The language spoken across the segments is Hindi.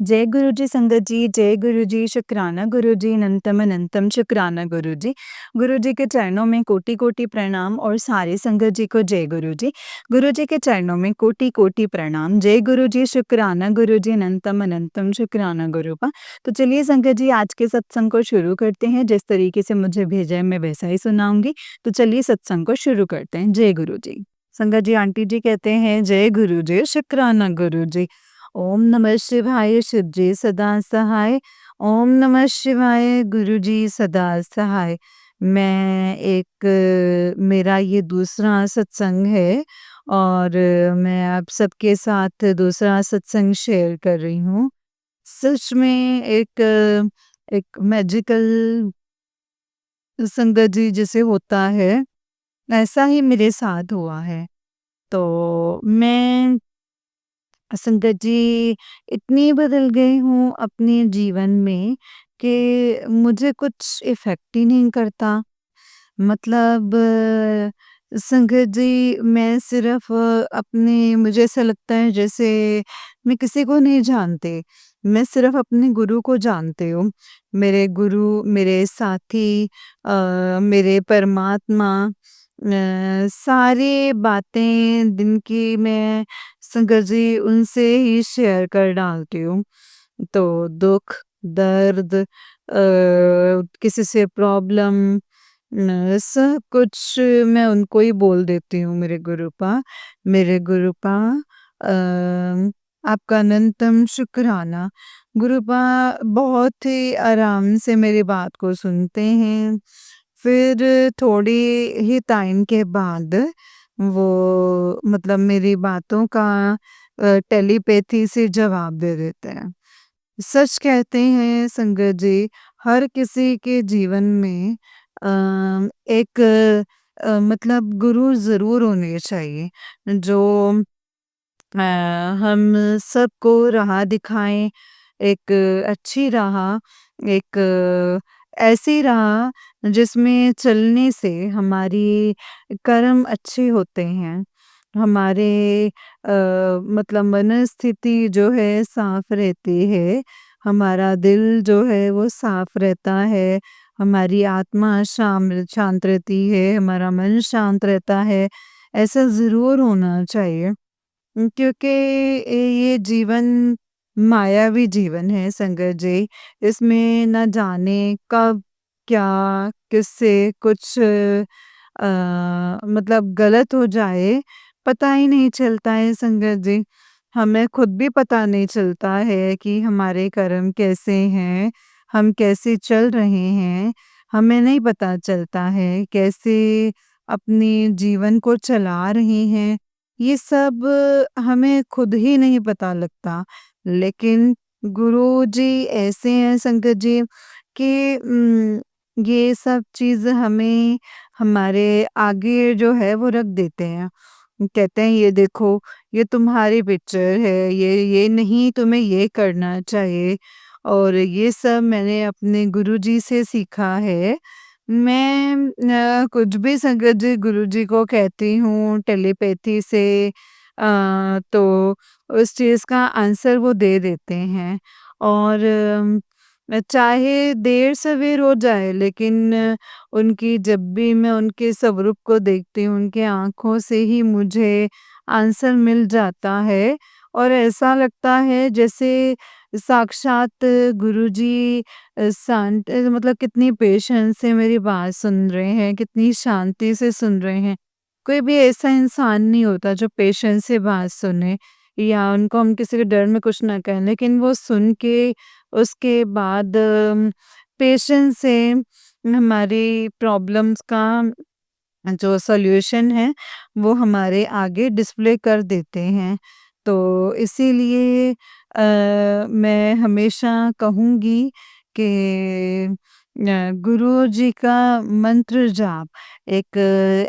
जय गुरु जी संगत जी, जय गुरु जी, शुक्राना गुरु जी, अनंतम अनंतम शुक्राना गुरु जी। गुरु जी के चरणों में कोटि-कोटि प्रणाम और सारी संगत जी को जय गुरु जी। गुरु जी के चरणों में कोटि-कोटि प्रणाम। जय गुरु जी, शुक्राना गुरु जी, अनंतम अनंतम शुक्राना गुरुपा। तो चलिए संगत जी आज के सत्संग को शुरू करते हैं। जिस तरीके से मुझे भेजा है मैं वैसा ही सुनाऊँगी। तो चलिए सत्संग को शुरू करते हैं। जय गुरु जी। संगत जी आंटी जी कहते हैं जय गुरु जी, शुक्राना गुरु जी। ओम नमः शिवाय शिव जी सदा सहाय। ओम नमः शिवाय गुरु जी सदा सहाय। मैं मेरा ये दूसरा सत्संग है और मैं आप सबके साथ दूसरा सत्संग शेयर कर रही हूँ। सच में एक मैजिकल संगत जी जैसे होता है, ऐसा ही मेरे साथ हुआ है। तो मैं संगत जी इतनी बदल गई हूँ अपने जीवन में कि मुझे कुछ इफ़ेक्ट ही नहीं करता। मतलब संगत जी मैं सिर्फ़ अपने मुझे ऐसा लगता है जैसे मैं किसी को नहीं जानती। मैं सिर्फ़ अपने गुरु को जानती हूँ। मेरे गुरु, मेरे साथी मेरे परमात्मा सारी बातें दिन की मैं संगत जी उनसे ही शेयर कर डालती हूँ। तो दुःख, दर्द किसी से प्रॉब्लम सब कुछ मैं उनको ही बोल देती हूँ मेरे गुरुपा आपका अनंतम शुक्राना। गुरुपा बहुत ही आराम से मेरी बात को सुनते हैं। फिर थोड़ी ही टाइम के बाद वो मतलब मेरी बातों का टेलीपैथी से जवाब दे देते हैं। सच कहते हैं संगत जी, हर किसी के जीवन में एक मतलब गुरु ज़रूर होने चाहिए, जो अ, हम सबको राह दिखाएँ, एक अच्छी राह, एक ऐसी राह जिसमें चलने से हमारी कर्म अच्छे होते हैं। हमारे मतलब मनस्थिति जो है साफ़ रहती है, हमारा दिल जो है वो साफ़ रहता है, हमारी आत्मा शांत रहती है, हमारा मन शांत रहता है, ऐसा ज़रूर होना चाहिए। क्योंकि ये जीवन मायावी जीवन है संगत जी। इसमें ना जाने कब, क्या, किससे कुछ मतलब गलत हो जाए, पता ही नहीं चलता है संगत जी। हमें खुद भी पता नहीं चलता है कि हमारे कर्म कैसे हैं, हम कैसे चल रहे हैं। हमें नहीं पता चलता है कैसे अपने जीवन को चला रहे हैं। ये सब हमें खुद ही नहीं पता लगता। लेकिन गुरुजी ऐसे हैं संगत जी कि ये सब चीज़ हमें हमारे आगे जो है वो रख देते हैं। कहते हैं ये देखो, ये तुम्हारी पिक्चर है, ये नहीं तुम्हें ये करना चाहिए और ये सब मैंने अपने गुरुजी से सीखा है। मैं कुछ भी संगत जी गुरुजी को कहती हूँ टेलीपैथी से तो उस चीज़ का आंसर वो दे देते हैं और चाहे देर-सवेर हो जाए लेकिन उनकी जब भी मैं उनके स्वरूप को देखती हूँ, उनकी आँखों से ही मुझे आंसर मिल जाता है और ऐसा लगता है जैसे साक्षात गुरुजी शांत मतलब कितनी पेशेंस से मेरी बात सुन रहे हैं, कितनी शांति से सुन रहे हैं। कोई भी ऐसा इंसान नहीं होता जो पेशेंस से बात सुने या उनको हम किसी के डर में कुछ ना कहें, लेकिन वो सुन के उसके बाद पेशेंस से हमारी प्रॉब्लम्स का जो सॉल्यूशन है वो हमारे आगे डिस्प्ले कर देते हैं। तो इसीलिए मैं हमेशा कहूँगी कि गुरु जी का मंत्र जाप एक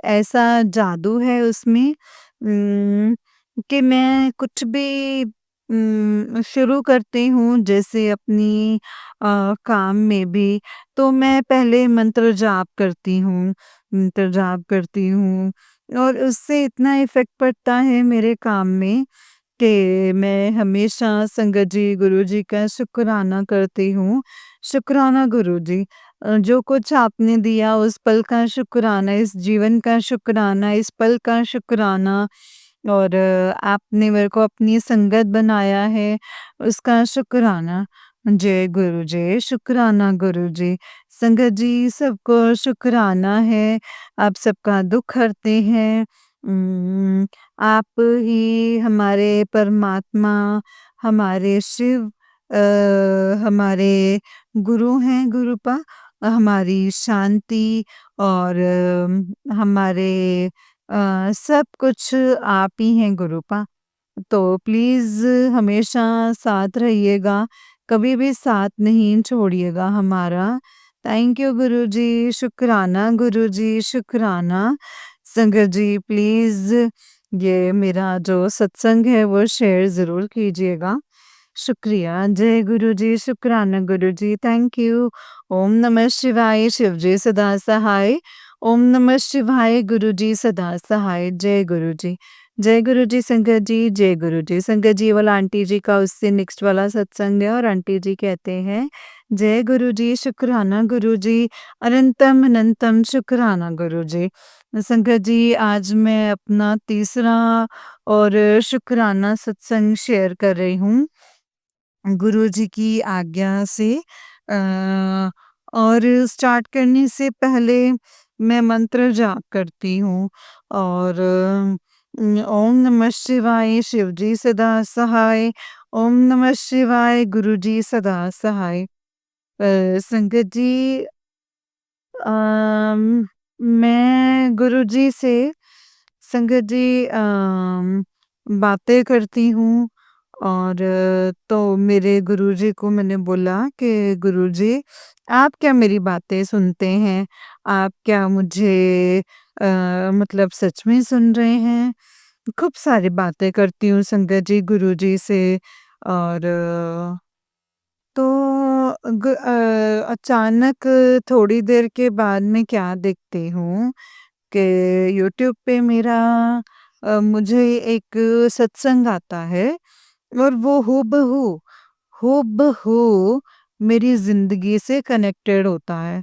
ऐसा जादू है उसमें कि मैं कुछ भी शुरू करती हूँ जैसे अपनी काम में भी, तो मैं पहले मंत्र जाप करती हूँ। मंत्र जाप करती हूँ और उससे इतना इफ़ेक्ट पड़ता है मेरे काम में कि मैं हमेशा संगत जी, गुरु जी का शुक्राना करती हूँ। शुक्राना गुरु जी, जो कुछ आपने दिया उस पल का शुक्राना, इस जीवन का शुक्राना, इस पल का शुक्राना और आपने मेरे को अपनी संगत बनाया है, उसका शुक्राना। जय गुरु जी, शुक्राना गुरु जी। संगत जी, सबको शुक्राना है, आप सबका दुःख हरते हैं। आप ही हमारे परमात्मा, हमारे शिव हमारे गुरु हैं गुरुपा, हमारी शांति और हमारे सब कुछ आप ही हैं गुरुपा। तो प्लीज़ हमेशा साथ रहिएगा, कभी भी साथ नहीं छोड़िएगा हमारा। थैंक यू गुरुजी, शुक्राना गुरुजी, शुक्राना। संगत जी प्लीज़ ये मेरा जो सत्संग है वो शेयर ज़रूर कीजिएगा। शुक्रिया। जय गुरुजी, शुक्राना गुरुजी, थैंक यू। ओम नमः शिवाय, शिव जी सदा सहाय। ओम नमः शिवाय, गुरुजी सदा सहाय। जय गुरुजी। जय गुरुजी संगत जी, जय गुरुजी। संगत जी वाला आंटी जी का उससे नेक्स्ट वाला सत्संग है और आंटी जी कहते हैं, जय गुरुजी, शुक्राना गुरुजी, अनंतम अनंतम शुक्राना गुरुजी। संगत जी, आज मैं अपना तीसरा और शुक्राना सत्संग शेयर कर रही हूँ। गुरुजी की आज्ञा से और स्टार्ट करने से पहले मैं मंत्र जाप करती हूँ और ओम नमः शिवाय, शिव जी सदा सहाय। ओम नमः शिवाय, गुरु जी सदा सहाय। संगत जी, मैं गुरु जी से संगत जी बातें करती हूँ और तो मेरे गुरुजी को मैंने बोला कि गुरुजी, आप क्या मेरी बातें सुनते हैं? आप क्या मुझे मतलब सच में सुन रहे हैं? खूब सारी बातें करती हूँ संगत जी गुरुजी से और तो अचानक थोड़ी देर के बाद मैं क्या देखती हूँ कि यूट्यूब पे मेरा मुझे एक सत्संग आता है और वो हूबहू मेरी ज़िंदगी से कनेक्टेड होता है।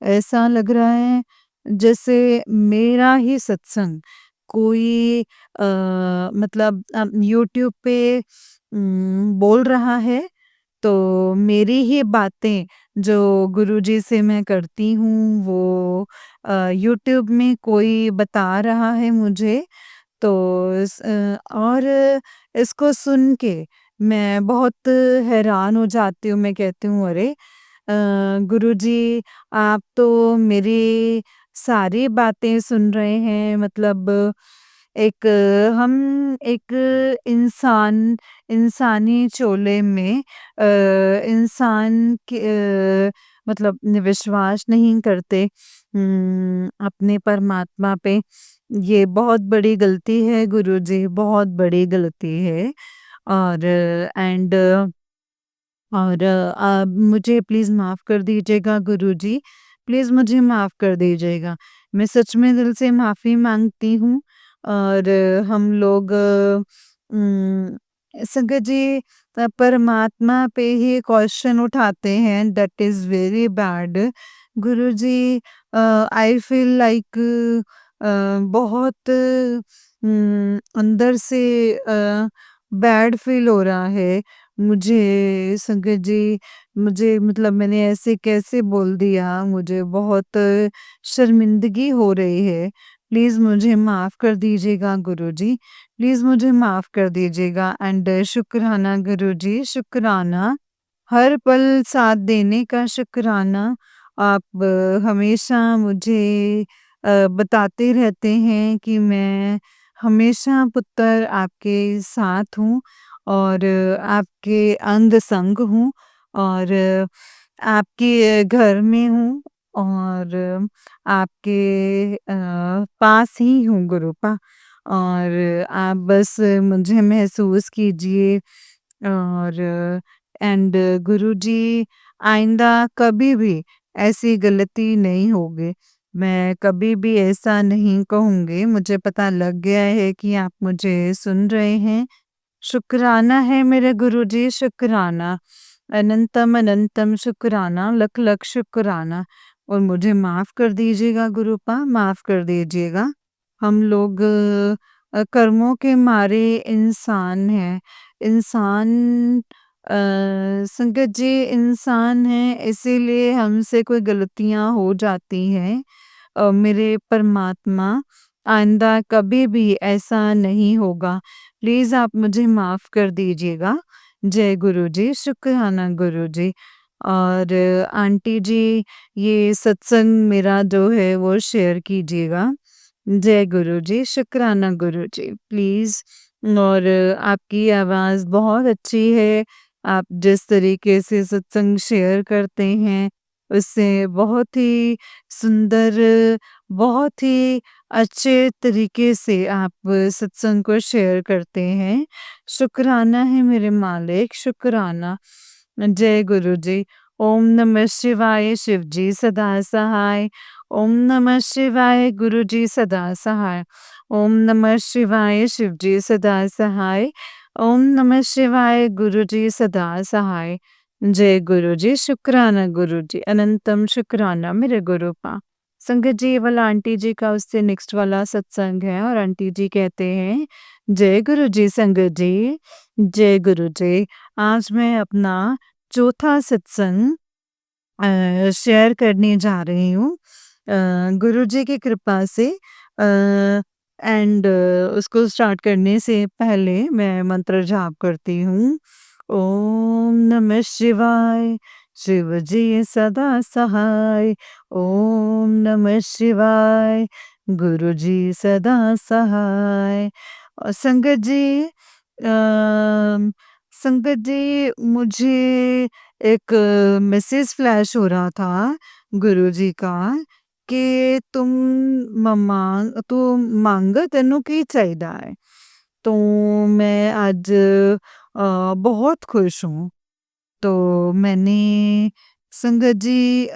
ऐसा लग रहा है जैसे मेरा ही सत्संग कोई मतलब यूट्यूब पे बोल रहा है तो मेरी ही बातें जो गुरुजी से मैं करती हूँ वो यूट्यूब में कोई बता रहा है मुझे तो और इसको सुन के मैं बहुत हैरान हो जाती हूँ। मैं कहती हूँ अरे गुरुजी, आप तो मेरी सारी बातें सुन रहे हैं मतलब एक हम एक इंसान इंसानी चोले में इंसान के मतलब विश्वास नहीं करते अपने परमात्मा पे। ये बहुत बड़ी गलती है गुरुजी, बहुत बड़ी गलती है और एंड और मुझे प्लीज़ माफ़ कर दीजिएगा गुरुजी, प्लीज़ मुझे माफ़ कर दीजिएगा। मैं सच में दिल से माफ़ी माँगती हूँ और हम लोग संगत जी परमात्मा पे ही क्वेश्चन उठाते हैं that is very bad. Guruji I feel like बहुत अंदर से बैड फ़ील हो रहा है। मुझे संगत जी मुझे मतलब मैंने ऐसे कैसे बोल दिया? मुझे बहुत शर्मिंदगी हो रही है। प्लीज़ मुझे माफ़ कर दीजिएगा गुरुजी। प्लीज़ मुझे माफ़ कर दीजिएगा एंड शुक्राना गुरुजी, शुक्राना। हर पल साथ देने का शुक्राना। आप हमेशा मुझे बताते रहते हैं कि मैं हमेशा पुत्र आपके साथ हूँ और आपके अंग संग हूँ और आपके घर में हूँ और आपके पास ही हूँ गुरुपा और आप बस मुझे महसूस कीजिए और एंड गुरुजी आइंदा कभी भी ऐसी गलती नहीं होगी। मैं कभी भी ऐसा नहीं कहूँगी। मुझे पता लग गया है कि आप मुझे सुन रहे हैं। शुक्राना है मेरे गुरुजी शुक्राना। अनंतम अनंतम शुक्राना, लख लख शुक्राना। और मुझे माफ़ कर दीजिएगा गुरुपा, माफ़ कर दीजिएगा। हम लोग कर्मों के मारे इंसान हैं। इंसान संगत जी इंसान हैं, इसीलिए हमसे कोई गलतियाँ हो जाती हैं। मेरे परमात्मा आइंदा कभी भी ऐसा नहीं होगा। प्लीज़ आप मुझे माफ़ कर दीजिएगा। जय गुरुजी, शुक्राना गुरुजी। और आंटी जी ये सत्संग मेरा जो है वो शेयर कीजिएगा। जय गुरुजी, शुक्राना गुरुजी, प्लीज़। और आपकी आवाज़ बहुत अच्छी है। आप जिस तरीके से सत्संग शेयर करते हैं, उससे बहुत ही सुंदर, बहुत ही अच्छे तरीके से आप सत्संग को शेयर करते हैं। शुक्राना है मेरे मालिक, शुक्राना। जय गुरुजी। ओम नमः शिवाय, शिव जी सदा सहाय। ओम नमः शिवाय, गुरुजी सदा सहाय। ओम नमः शिवाय, शिव जी सदा सहाय। ओम नमः शिवाय, गुरुजी सदा सहाय। जय गुरुजी, शुक्राना गुरुजी, अनंतम शुक्राना मेरे गुरुपा। संगत जी ये वाला आंटी जी का उससे नेक्स्ट वाला सत्संग है और आंटी जी कहते हैं, जय गुरु जी संगत जी, जय गुरु जी। आज मैं अपना चौथा सत्संग शेयर करने जा रही हूँ। गुरु जी की कृपा से एंड उसको स्टार्ट करने से पहले मैं मंत्र जाप करती हूँ। ओम नमः शिवाय, शिव जी सदा सहाय। ओम नमः शिवाय, गुरु जी सदा सहाय। और संगत जी मुझे एक मैसेज फ्लैश हो रहा था गुरुजी का कि मम्मा तू मंग तेनू की चाहिदा है। तो मैं आज बहुत खुश हूँ। तो मैंने संगत जी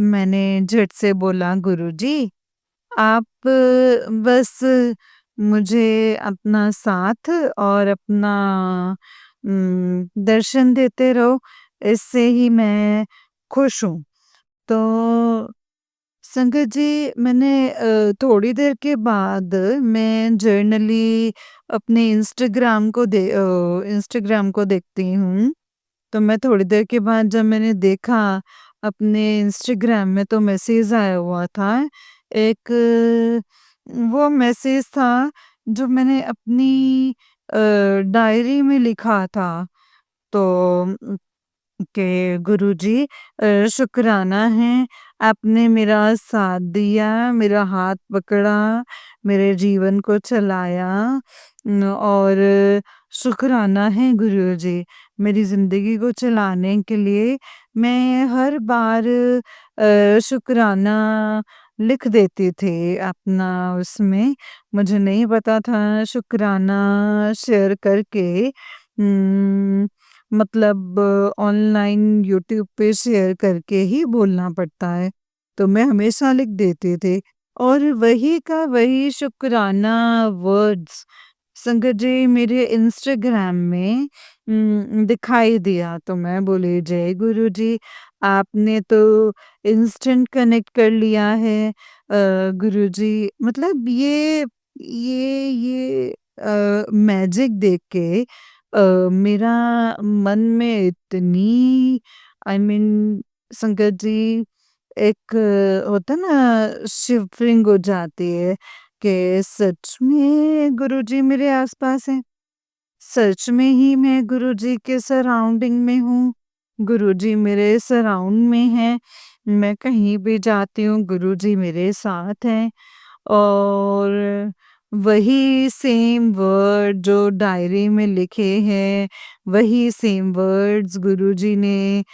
मैंने झट से बोला गुरुजी आप बस मुझे अपना साथ और अपना दर्शन देते रहो, इससे ही मैं खुश हूँ। तो संगत जी मैंने थोड़ी देर के बाद मैं जर्नली अपने इंस्टाग्राम को देखती हूँ। तो मैं थोड़ी देर के बाद जब मैंने देखा अपने इंस्टाग्राम में तो मैसेज आया हुआ था। एक वो मैसेज था जो मैंने अपनी डायरी में लिखा था। तो कि गुरुजी शुक्राना है आपने मेरा साथ दिया, मेरा हाथ पकड़ा, मेरे जीवन को चलाया और शुक्राना है गुरुजी मेरी ज़िंदगी को चलाने के लिए मैं हर बार शुक्राना लिख देती थी अपना उसमें। मुझे नहीं पता था शुक्राना शेयर करके मतलब ऑनलाइन यूट्यूब पे शेयर करके ही बोलना पड़ता है। तो मैं हमेशा लिख देते थे और वही का वही शुक्राना वर्ड्स संगत जी मेरे इंस्टाग्राम में दिखाई दिया तो मैं बोली जय गुरु जी आपने तो इंस्टेंट कनेक्ट कर लिया है गुरु जी मतलब ये मैजिक देख के मेरा मन में इतनी आई मीन संगत जी एक होता ना शिवरिंग हो जाती है कि सच में गुरुजी मेरे आसपास हैं। सच में ही मैं गुरुजी के सराउंडिंग में हूँ। गुरुजी मेरे सराउंड में हैं। मैं कहीं भी जाती हूँ गुरुजी मेरे साथ हैं। और वही सेम वर्ड जो डायरी में लिखे हैं, वही सेम वर्ड्स गुरुजी ने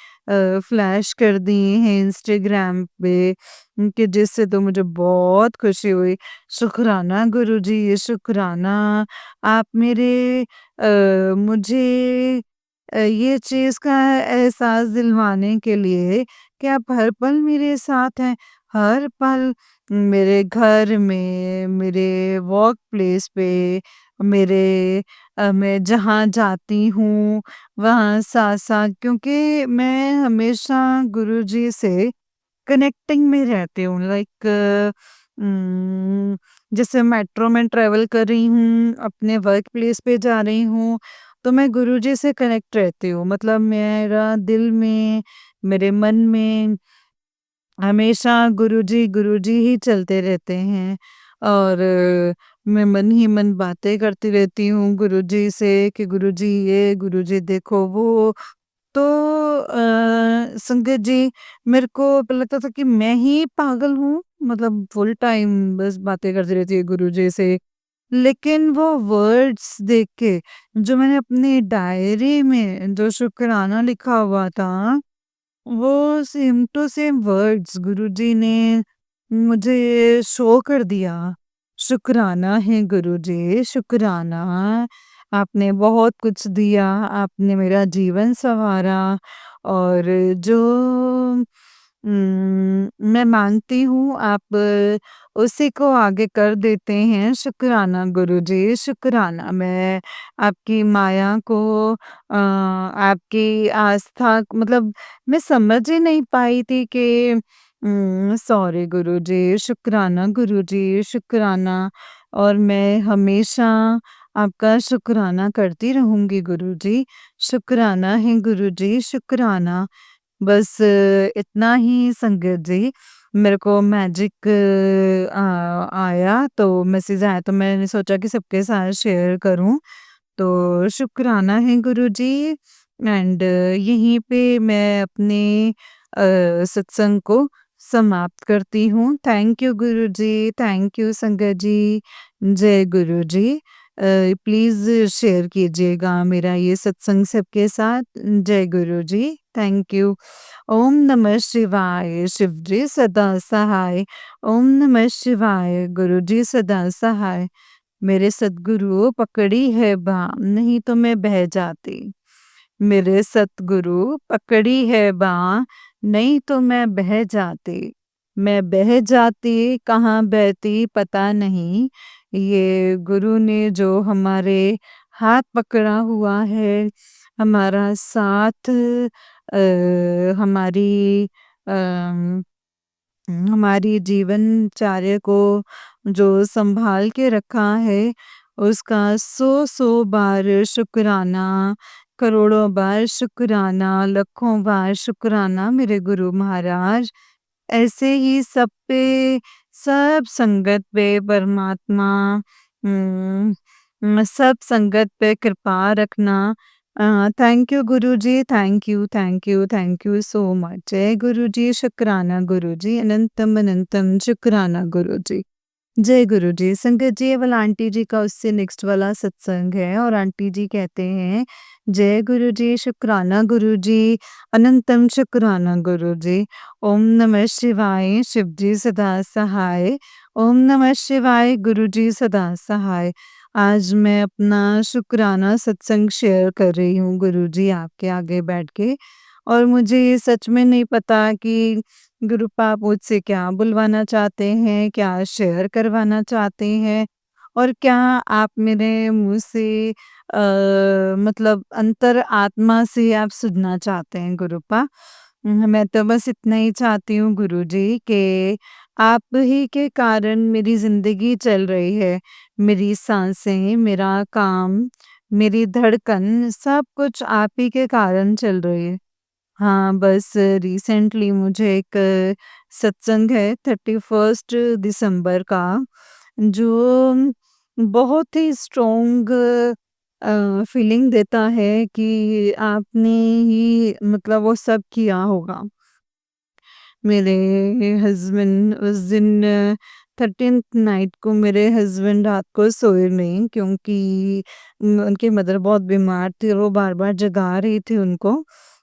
फ्लैश कर दिए हैं इंस्टाग्राम पे कि जिससे तो मुझे बहुत खुशी हुई। शुक्राना गुरुजी, शुक्राना आप मुझे ये चीज़ का एहसास दिलवाने के लिए कि आप हर पल मेरे साथ हैं। हर पल मेरे घर में, मेरे वर्क प्लेस पे, मेरे मैं जहाँ जाती हूँ, वहाँ साथ-साथ क्योंकि मैं हमेशा गुरुजी से कनेक्टिंग में रहती हूँ लाइक उम, जैसे मेट्रो में ट्रैवल कर रही हूँ, अपने वर्क प्लेस पे जा रही हूँ, तो मैं गुरुजी से कनेक्ट रहती हूँ। मतलब मेरा दिल में, मेरे मन में हमेशा गुरुजी, गुरुजी ही चलते रहते हैं और मैं मन ही मन बातें करती रहती हूँ गुरुजी से कि गुरुजी ये, गुरुजी देखो वो। तो संगत जी मेरे को पता लगता था कि मैं ही पागल हूँ, मतलब फुल टाइम बस बातें करती रहती है गुरुजी से। लेकिन वो वर्ड्स देख के जो मैंने अपनी डायरी में जो शुकराना लिखा हुआ था वो सेम टू सेम वर्ड्स गुरुजी ने मुझे शो कर दिया। शुक्राना है गुरुजी, शुक्राना। आपने बहुत कुछ दिया, आपने मेरा जीवन सँवारा और जो मैं मानती हूँ आप उसी को आगे कर देते हैं। शुक्राना गुरुजी, शुक्राना। मैं आपकी माया को आपकी आस्था मतलब मैं समझ ही नहीं पाई थी कि सॉरी गुरुजी, शुक्राना गुरुजी, शुक्राना और मैं हमेशा आपका शुक्राना करती रहूँगी गुरुजी। शुक्राना है गुरुजी, शुक्राना। बस इतना ही संगत जी, मेरे को मैजिक आया तो मैसेज आया तो मैंने सोचा कि सबके साथ शेयर करूँ। तो शुक्राना है गुरुजी एंड यहीं पे मैं अपने सत्संग को समाप्त करती हूँ। Thank you Guruji, thank you संगत जी। जय गुरुजी। प्लीज़ शेयर कीजिएगा मेरा ये सत्संग सबके साथ। जय गुरुजी, थैंक यू। ओम नमः शिवाय, शिव जी सदा सहाय। ओम नमः शिवाय, गुरु जी सदा सहाय। मेरे सद्गुरु पकड़ी है बाँह, नहीं तो मैं बह जाती। मेरे सतगुरु पकड़ी है बाँह, नहीं तो मैं बह जाती। मैं बह जाती, कहाँ बहती पता नहीं। ये गुरु ने जो हमारे हाथ पकड़ा हुआ है, हमारा साथ हमारी अम हमारी जीवनचर्या को जो सँभाल के रखा है, उसका सौ-सौ बार शुक्राना, करोड़ों बार शुक्राना, लाखों बार शुक्राना मेरे गुरु महाराज। ऐसे ही सब पे, सब संगत पे परमात्मा सब संगत पे कृपा रखना। Thank you Guruji, thank you, thank you, thank you so much. जय गुरुजी, शुक्राना गुरुजी, अनंतम अनंतम शुक्राना गुरुजी। जय गुरुजी। संगत जी ये वाला आंटी जी का उससे नेक्स्ट वाला सत्संग है और आंटी जी कहते हैं, जय गुरुजी, शुक्राना गुरुजी, अनंतम शुक्राना गुरुजी। ओम नमः शिवाय, शिव जी सदा सहाय। ओम नमः शिवाय, गुरुजी सदा सहाय। आज मैं अपना शुक्राना सत्संग शेयर कर रही हूँ गुरुजी आपके आगे बैठ के और मुझे ये सच में नहीं पता कि गुरु पाप मुझसे क्या बुलवाना चाहते हैं, क्या शेयर करवाना चाहते हैं और क्या आप मेरे मुँह से मतलब अंतर आत्मा से आप सुनना चाहते हैं गुरुपा। मैं तो बस इतना ही चाहती हूँ गुरुजी कि आप ही के कारण मेरी ज़िंदगी चल रही है। मेरी साँसें, मेरा काम, मेरी धड़कन सब कुछ आप ही के कारण चल रही है। हाँ, बस रिसेंटली मुझे एक सत्संग है 31st दिसंबर का जो बहुत ही स्ट्रॉन्ग फीलिंग देता है कि आपने ही मतलब वो सब किया होगा। मेरे हस्बैंड उस दिन 13th नाइट को मेरे हस्बैंड रात को सोए नहीं क्योंकि उनकी मदर बहुत बीमार थी और वो बार-बार जगा रही थी उनको।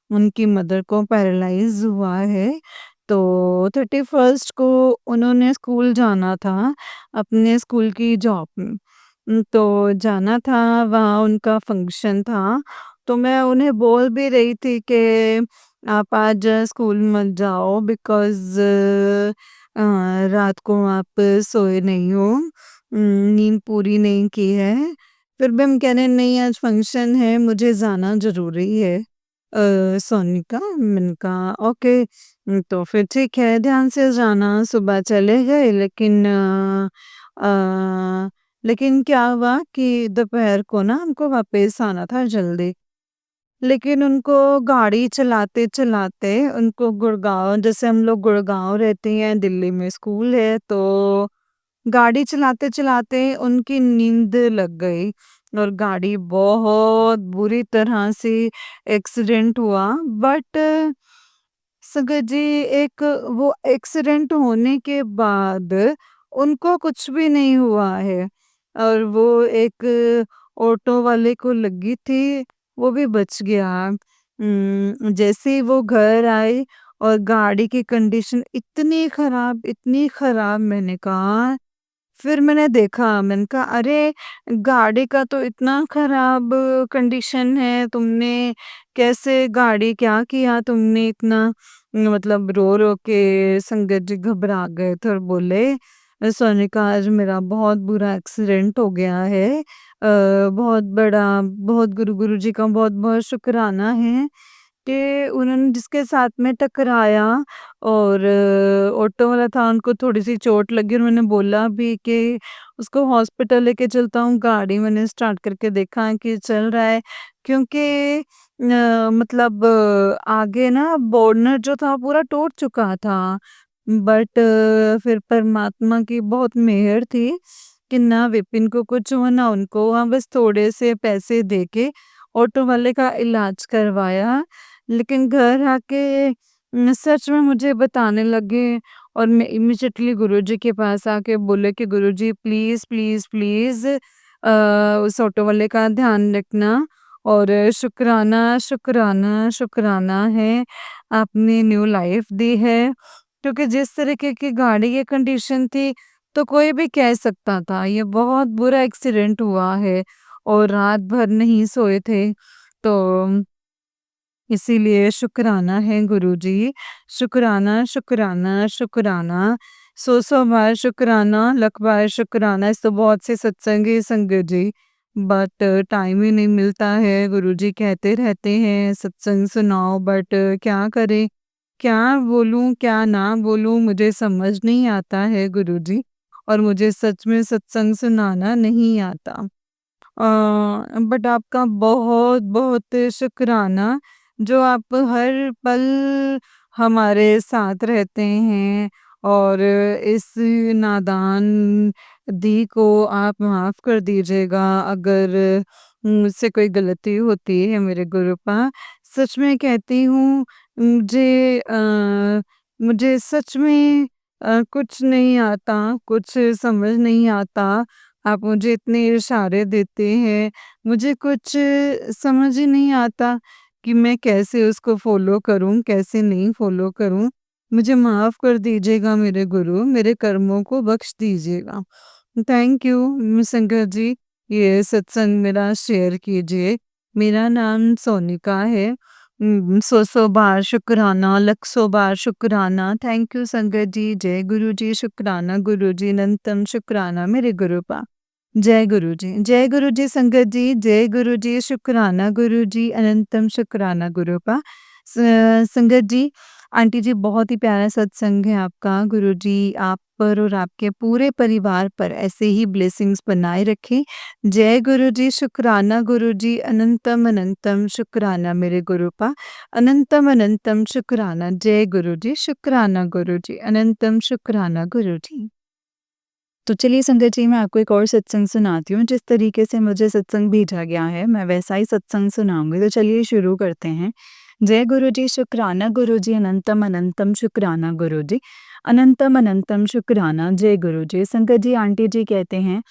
उनकी मदर को पैरालाइज़ हुआ है। तो 31st को उन्होंने स्कूल जाना था, अपने स्कूल की जॉब में। तो जाना था, वहाँ उनका फंक्शन था। तो मैं उन्हें बोल भी रही थी कि आप आज स्कूल मत जाओ बिकॉज़ रात को आप सोए नहीं हो, नींद पूरी नहीं की है। फिर भी हम कह रहे हैं नहीं आज फंक्शन है, मुझे जाना ज़रूरी है। सोनिका, मैंने कहा ओके। तो फिर ठीक है, ध्यान से जाना। सुबह चले गए लेकिन क्या हुआ कि दोपहर को ना हमको वापस आना था जल्दी। लेकिन उनको गाड़ी चलाते-चलाते उनको गुड़गाँव, जैसे हम लोग गुड़गाँव रहते हैं, दिल्ली में स्कूल है, तो गाड़ी चलाते-चलाते उनकी नींद लग गई और गाड़ी बहुत बुरी तरह से एक्सीडेंट हुआ। बट संगत जी, एक वो एक्सीडेंट होने के बाद उनको कुछ भी नहीं हुआ है और वो एक ऑटो वाले को लगी थी, वो भी बच गया। जैसे ही वो घर आए और गाड़ी की कंडीशन इतनी खराब, मैंने कहा, फिर मैंने देखा, मैंने कहा अरे! गाड़ी का तो इतना खराब कंडीशन है, तुमने कैसे गाड़ी क्या किया तुमने इतना? मतलब रो-रो के संगत जी घबरा गए थे और बोले, सोनिका आज मेरा बहुत बुरा एक्सीडेंट हो गया है। बहुत बड़ा, बहुत गुरु जी का बहुत-बहुत शुक्राना है कि उन्होंने जिसके साथ में टकराया और ऑटो वाला था, उनको थोड़ी-सी चोट लगी। उन्होंने बोला भी कि उसको हॉस्पिटल लेके चलता हूँ। गाड़ी मैंने स्टार्ट करके देखा है कि चल रहा है, क्योंकि मतलब आगे ना बोनट जो था पूरा टूट चुका था। बट फिर परमात्मा की बहुत मेहर थी कि ना विपिन को कुछ हुआ ना उनको हुआ, बस थोड़े से पैसे देके ऑटो वाले का इलाज करवाया। लेकिन घर आके सच में मुझे बताने लगे और मैं इमीडिएटली गुरुजी के पास आके बोले कि गुरुजी प्लीज़, प्लीज़, प्लीज़ उस ऑटो वाले का ध्यान रखना और शुक्राना, शुक्राना, शुक्राना है, आपने न्यू लाइफ़ दी है। क्योंकि जिस तरीके की गाड़ी की कंडीशन थी, तो कोई भी कह सकता था ये बहुत बुरा एक्सीडेंट हुआ है और रात भर नहीं सोए थे। तो इसीलिए शुक्राना है गुरुजी, शुक्राना, शुक्राना, शुक्राना, सौ-सौ बार शुक्राना, लख बार शुक्राना। ऐसे तो बहुत से सत्संग है संगत जी, बट टाइम ही नहीं मिलता है। गुरुजी कहते रहते हैं सत्संग सुनाओ, बट क्या करें? क्या बोलूँ, क्या ना बोलूँ, मुझे समझ नहीं आता है गुरुजी, और मुझे सच में सत्संग सुनाना नहीं आता। बट आपका बहुत-बहुत शुक्राना, जो आप हर पल हमारे साथ रहते हैं और इस नादान दी को आप माफ़ कर दीजिएगा अगर मुझसे कोई गलती होती है मेरे गुरुपा। सच में कहती हूँ, मुझे सच में कुछ नहीं आता, कुछ समझ नहीं आता। आप मुझे इतने इशारे देते हैं, मुझे कुछ समझ ही नहीं आता कि मैं कैसे उसको फ़ॉलो करूँ, कैसे नहीं फ़ॉलो करूँ। मुझे माफ़ कर दीजिएगा मेरे गुरु, मेरे कर्मों को बख्श दीजिएगा। थैंक यू शंकर जी, ये सत्संग मेरा शेयर कीजिए। मेरा नाम सोनिका है। सौ-सौ बार शुक्राना, लख-सौ बार शुक्राना। थैंक यू संगत जी, जय गुरु जी, शुक्राना गुरु जी, अनंतम शुक्राना मेरे गुरुपा। जय गुरु जी संगत जी, जय गुरु जी, शुक्राना गुरु जी, अनंतम शुक्राना गुरुपा। संगत जी, आंटी जी बहुत ही प्यारा सत्संग है आपका। गुरु जी आप पर और आपके पूरे परिवार पर ऐसे ही ब्लेसिंग्स बनाए रखें। जय गुरु जी, शुक्राना गुरु जी, अनंतम अनंतम शुक्राना मेरे गुरुपा। अनंतम अनंतम शुक्राना, जय गुरु जी, शुक्राना गुरु जी, अनंतम शुक्राना गुरु जी। तो चलिए संगत जी, मैं आपको एक और सत्संग सुनाती हूँ। जिस तरीके से मुझे सत्संग भेजा गया है, मैं वैसा ही सत्संग सुनाऊँगी। तो चलिए शुरू करते हैं। जय गुरु जी, शुक्राना गुरु जी, अनंतम अनंतम शुक्राना गुरु जी, अनंतम अनंतम शुक्राना, जय गुरु जी। संगत जी, आंटी जी कहते हैं,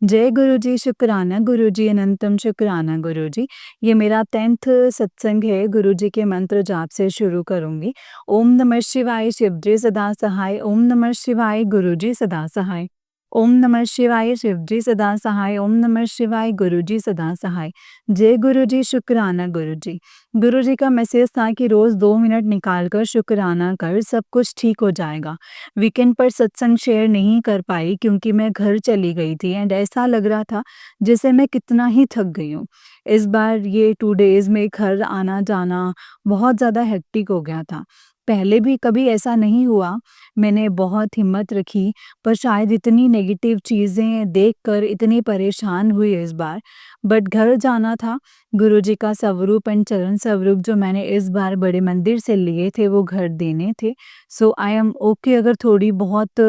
जय गुरु जी, शुक्राना गुरु जी, अनंतम शुक्राना गुरु जी। ये मेरा 10th सत्संग है, गुरु जी के मंत्र जाप से शुरू करूँगी। ओम नमः शिवाय, शिव जी सदा सहाय, ओम नमः शिवाय, गुरु जी सदा सहाय। ओम नमः शिवाय शिवजी सदा सहाय, ओम नमः शिवाय गुरुजी सदा सहाय। जय गुरुजी, शुक्राना गुरुजी। गुरुजी का मैसेज था कि रोज़ 2 मिनट निकाल कर शुक्राना कर, सब कुछ ठीक हो जाएगा। वीकेंड पर सत्संग शेयर नहीं कर पाई क्योंकि मैं घर चली गई थी एंड ऐसा लग रहा था जैसे मैं कितना ही थक गई हूँ। इस बार ये 2 डेज़ में घर आना-जाना बहुत ज़्यादा हेक्टिक हो गया था। पहले भी कभी ऐसा नहीं हुआ, मैंने बहुत हिम्मत रखी, पर शायद इतनी नेगेटिव चीज़ें देखकर इतनी परेशान हुई इस बार। बट घर जाना था, गुरुजी का स्वरूप एंड चरण स्वरूप जो मैंने इस बार बड़े मंदिर से लिए थे वो घर देने थे। सो आई एम ओके अगर थोड़ी बहुत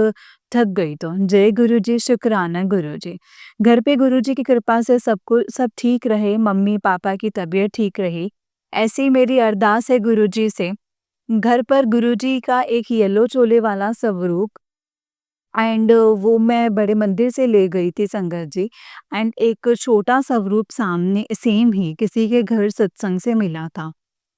थक गई तो। जय गुरुजी, शुक्राना गुरुजी। घर पे गुरुजी की कृपा से सब ठीक रहे, मम्मी-पापा की तबीयत ठीक रही। ऐसी ही मेरी अरदास है गुरुजी से। घर पर गुरुजी का एक येलो चोले वाला स्वरूप एंड वो मैं बड़े मंदिर से ले गई थी संगत जी एंड एक छोटा स्वरूप सामने सेम ही किसी के घर सत्संग से मिला था।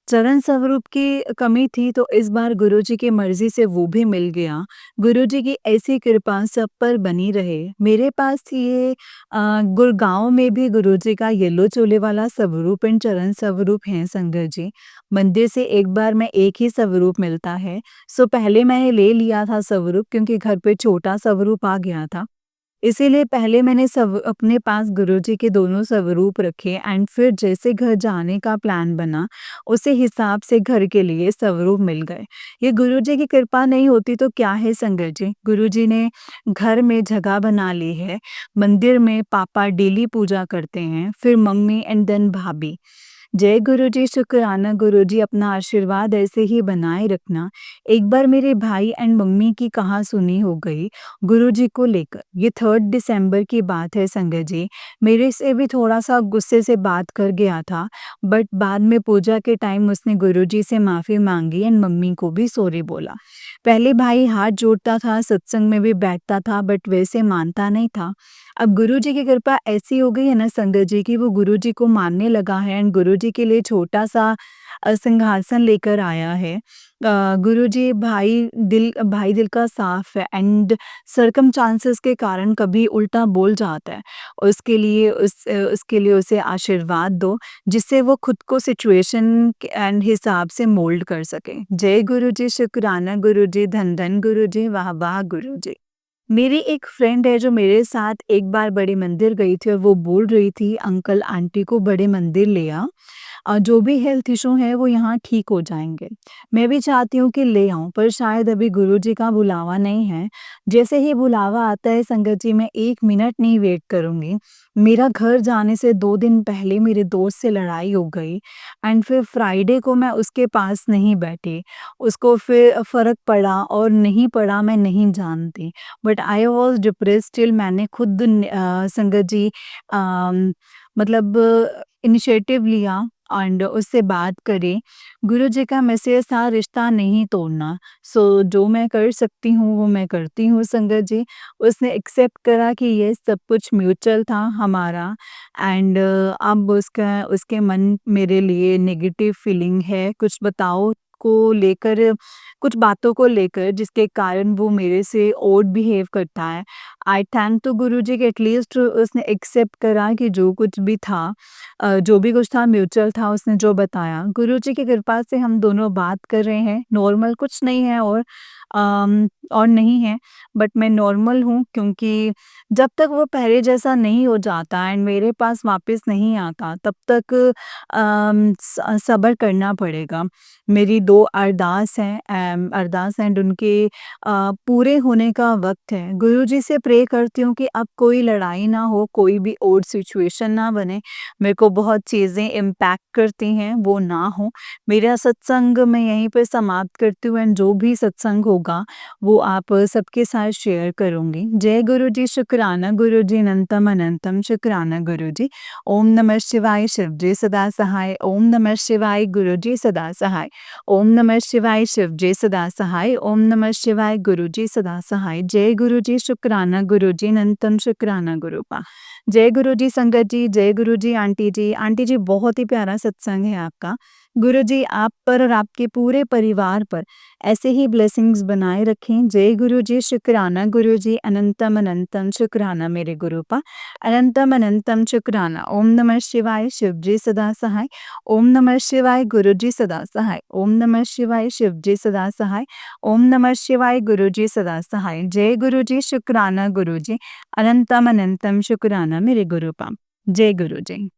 चरण स्वरूप की कमी थी तो इस बार गुरुजी की मर्ज़ी से वो भी मिल गया। गुरुजी की ऐसी कृपा सब पर बनी रहे। मेरे पास ये गुड़गाँव में भी गुरुजी का येलो चोले वाला स्वरूप एंड चरण स्वरूप हैं संगत जी। मंदिर से एक बार में एक ही स्वरूप मिलता है। सो पहले मैंने ले लिया था स्वरूप क्योंकि घर पे छोटा स्वरूप आ गया था। इसीलिए पहले मैंने अपने पास गुरुजी के दोनों स्वरूप रखे एंड फिर जैसे घर जाने का प्लान बना, उसी हिसाब से घर के लिए स्वरूप मिल गए। ये गुरुजी की कृपा नहीं होती तो क्या है संगत जी, गुरुजी ने घर में जगह बना ली है। मंदिर में पापा डेली पूजा करते हैं, फिर मम्मी एंड देन भाभी। जय गुरुजी, शुक्राना गुरुजी, अपना आशीर्वाद ऐसे ही बनाए रखना। एक बार मेरे भाई एंड मम्मी की कहा-सुनी हो गई गुरुजी को लेकर। ये 3 दिसंबर की बात है संगत जी। मेरे से भी थोड़ा-सा गुस्से से बात कर गया था, बट बाद में पूजा के टाइम उसने गुरुजी से माफ़ी माँगी एंड मम्मी को भी सॉरी बोला। पहले भाई हाथ जोड़ता था, सत्संग में भी बैठता था बट वैसे मानता नहीं था। अब गुरुजी की कृपा ऐसी हो गई है ना संगत जी कि वो गुरुजी को मानने लगा है एंड गुरुजी के लिए छोटा-सा सिंहासन लेकर आया है। गुरुजी भाई दिल का साफ है एंड सर्कमस्टांसेस के कारण कभी उल्टा बोल जाता है। उसके लिए उसे आशीर्वाद दो जिससे वो खुद को सिचुएशन के एंड हिसाब से मोल्ड कर सके। जय गुरुजी, शुक्राना गुरुजी, धन धन गुरुजी, वाह वाह गुरुजी। मेरी एक फ्रेंड है जो मेरे साथ एक बार बड़े मंदिर गई थी और वो बोल रही थी अंकल आंटी को बड़े मंदिर ले आओ जो भी हेल्थ इशू है वो यहाँ ठीक हो जाएंगे। मैं भी चाहती हूँ कि ले आऊँ पर शायद अभी गुरुजी का बुलावा नहीं है। जैसे ही बुलावा आता है संगत जी मैं 1 मिनट नहीं वेट करूँगी। मेरा घर जाने से 2 दिन पहले मेरे दोस्त से लड़ाई हो गई एंड फिर फ्राइडे को मैं उसके पास नहीं बैठी। उसको फिर फ़र्क पड़ा और नहीं पड़ा मैं नहीं जानती। But I was depressed till मैंने खुद संगत जी मतलब इनिशिएटिव लिया एंड उससे बात करी। गुरुजी का मैसेज था रिश्ता नहीं तोड़ना। सो जो मैं कर सकती हूँ वो मैं करती हूँ संगत जी। उसने एक्सेप्ट करा कि ये सब कुछ म्यूचुअल था हमारा एंड अब उसका उसके मन मेरे लिए नेगेटिव फीलिंग है। कुछ बताओ को लेकर कुछ बातों को लेकर जिसके कारण वो मेरे से ऑड बिहेव करता है। आई थैंक टू गुरुजी कि एटलीस्ट उसने एक्सेप्ट करा कि जो कुछ भी था जो भी कुछ था म्यूचुअल था उसने जो बताया। गुरुजी की कृपा से हम दोनों बात कर रहे हैं, नॉर्मल कुछ नहीं है और नहीं है बट मैं नॉर्मल हूँ क्योंकि जब तक वो पहले जैसा नहीं हो जाता एंड मेरे पास वापस नहीं आता तब तक सब्र करना पड़ेगा। मेरी 2 अरदास हैं अरदास एंड उनके पूरे होने का वक़्त है। गुरुजी से प्रे करती हूँ कि अब कोई लड़ाई ना हो, कोई भी और सिचुएशन ना बने। मेरे को बहुत चीज़ें इम्पैक्ट करती हैं, वो ना हो। मेरा सत्संग मैं यहीं पे समाप्त करती हूँ एंड जो भी सत्संग होगा, वो आप सबके साथ शेयर करूँगी। जय गुरुजी, शुक्राना गुरुजी, अनंतम अनंतम शुक्राना गुरुजी। ओम नमः शिवाय, शिवजी सदा सहाय। ओम नमः शिवाय, गुरुजी सदा सहाय। ओम नमः शिवाय, शिवजी सदा सहाय। ओम नमः शिवाय, गुरुजी सदा सहाय। जय गुरुजी, शुक्राना गुरुजी, अनंतम शुक्राना गुरुपा। जय गुरुजी संगत जी, जय गुरुजी आंटी जी। आंटी जी बहुत ही प्यारा सत्संग है आपका। गुरुजी आप पर और आपके पूरे परिवार पर ऐसे ही ब्लेसिंग्स बनाए रखें। जय गुरुजी, शुक्राना गुरुजी, अनंतम अनंतम शुक्राना मेरे गुरुपा, अनंतम अनंतम शुक्राना। ओम नमः शिवाय, शिवजी सदा सहाय। ओम नमः शिवाय, गुरुजी सदा सहाय। ओम नमः शिवाय, शिवजी सदा सहाय। ओम नमः शिवाय, गुरुजी सदा सहाय। जय गुरुजी, शुक्राना गुरुजी, अनंतम अनंतम शुक्राना मेरे गुरुपा। जय गुरुजी।